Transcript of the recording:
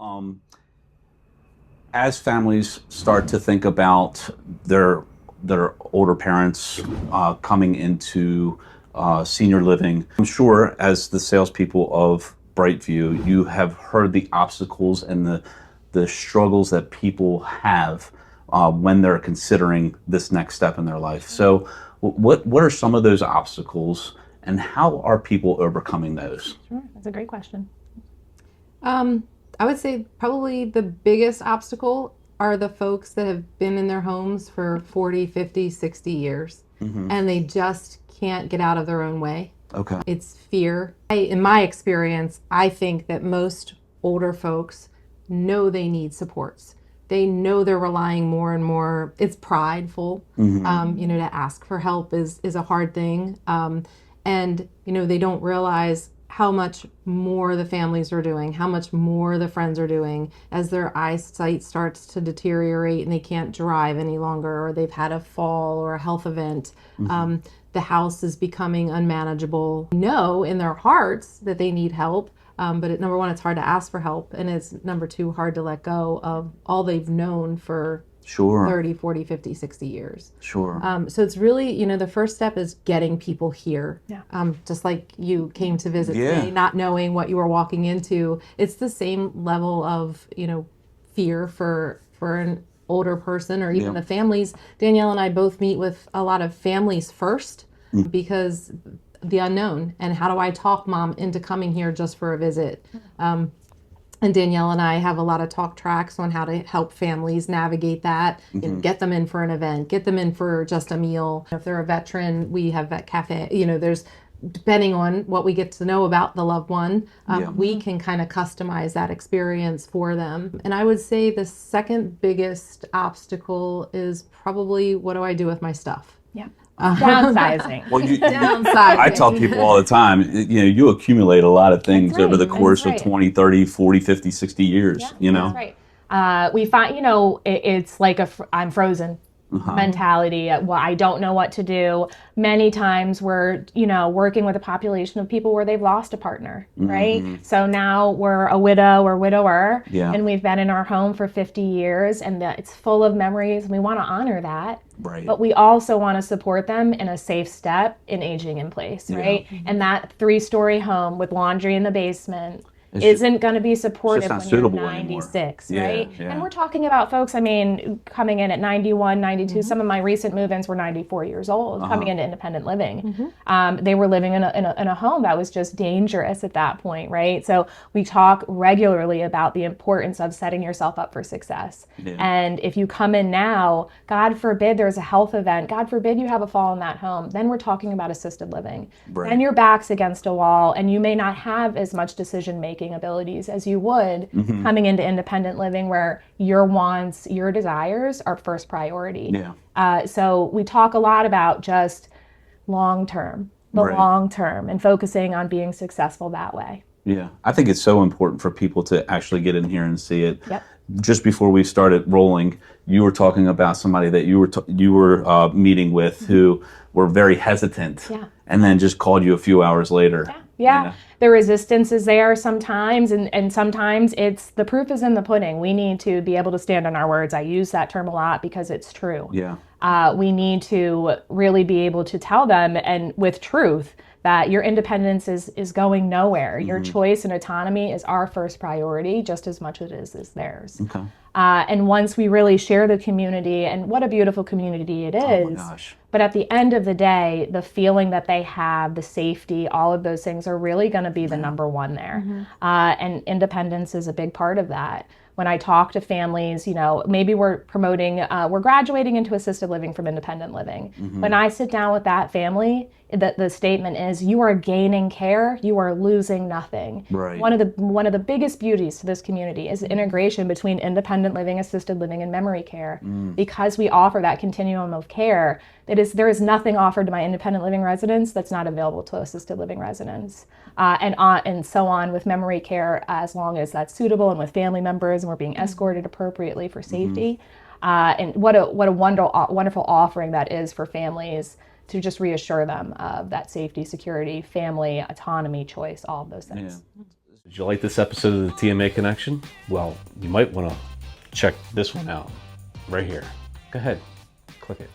Um, as families start to think about their older parents coming into senior living, I'm sure as the salespeople of BrightView, you have heard the obstacles and the struggles that people have when they're considering this next step in their life. So, what are some of those obstacles, and how are people overcoming those? Sure, that's a great question. I would say probably the biggest obstacle are the folks that have been in their homes for 40, 50, 60 years and they just can't get out of their own way. Okay. It's fear. In my experience, I think that most older folks know they need supports. They know they're relying more and more. It's prideful. To ask for help is a hard thing. And they don't realize how much more the families are doing, how much more the friends are doing as their eyesight starts to deteriorate and they can't drive any longer, or they've had a fall or a health event. The house is becoming unmanageable. They know in their hearts that they need help, but number one, it's hard to ask for help, and it's number two, hard to let go of all they've known for Sure. 30, 40, 50, 60 years. Sure. So it's really, the first step is getting people here. Yeah. Just like you came to visit Yeah. today, not knowing what you were walking into. It's the same level of, fear for an older person or even Yeah. the families. Danielle and I both meet with a lot of families first because the unknown, and how do I talk mom into coming here just for a visit? And Danielle and I have a lot of talk tracks on how to help families navigate that, get them in for an event, get them in for just a meal. If they're a veteran, we have Vet Cafe. There's, depending on what we get to know about the loved one, we can kind of customize that experience for them. And I would say the second biggest obstacle is probably, what do I do with my stuff? Yeah. Downsizing. Well, Downsizing. I tell people all the time, you accumulate a lot of things That's over the right, course that's of right. 20, 30, 40, 50, 60 years, That's right. We find, it's like I'm frozen mentality. Well, I don't know what to do. Many times we're, working with a population of people where they've lost a partner, right? So now we're a widow or widower, Yeah. and we've been in our home for 50 years, and it's full of memories, and we want to honor that. Right. But we also want to support them in a safe step in aging in place, right? And that 3-story home with laundry in the basement isn't going to be supportive not when suitable you're anymore. 96, Yeah, right? yeah. And we're talking about folks, coming in at 91, 92. Some of my recent move-ins were 94 years old, coming into independent living. They were living in a home that was just dangerous at that point, right? So we talk regularly about the importance of setting yourself up for success. Yeah. And if you come in now, God forbid there's a health event, God forbid you have a fall in that home, then we're talking about assisted living. Right. Then your back's against a wall, and you may not have as much decision-making abilities as you would coming into independent living, where your wants, your desires are first priority. Yeah. So we talk a lot about just long term, long term, and focusing on being successful that way. Yeah. I think it's so important for people to actually get in here and see it. Yep. Just before we started rolling, you were talking about somebody that you were meeting with who were very hesitant, and then just called you a few hours later. Yeah. The resistance is there sometimes, and sometimes it's the proof is in the pudding. We need to be able to stand on our words. I use that term a lot because it's true. Yeah. We need to really be able to tell them, and with truth, that your independence is going nowhere. Your choice and autonomy is our first priority, just as much as it is theirs. Okay. And once we really share the community, and what a beautiful community it is. Oh my gosh. But at the end of the day, the feeling that they have, the safety, all of those things are really going to be the number one there. And independence is a big part of that. When I talk to families, maybe we're graduating into assisted living from independent living. When I sit down with that family, the statement is, you are gaining care, you are losing nothing. Right. One of the biggest beauties to this community is the integration between independent living, assisted living, and memory care. Because we offer that continuum of care, there is nothing offered to my independent living residents that's not available to assisted living residents. And so on with memory care, as long as that's suitable, and with family members, and we're being escorted appropriately for safety. And what a wonderful offering that is for families, to just reassure them of that safety, security, family, autonomy, choice, all of those things. Yeah. Did you like this episode of the TMA Connection? Well, you might want to check this one out right here. Go ahead, click it.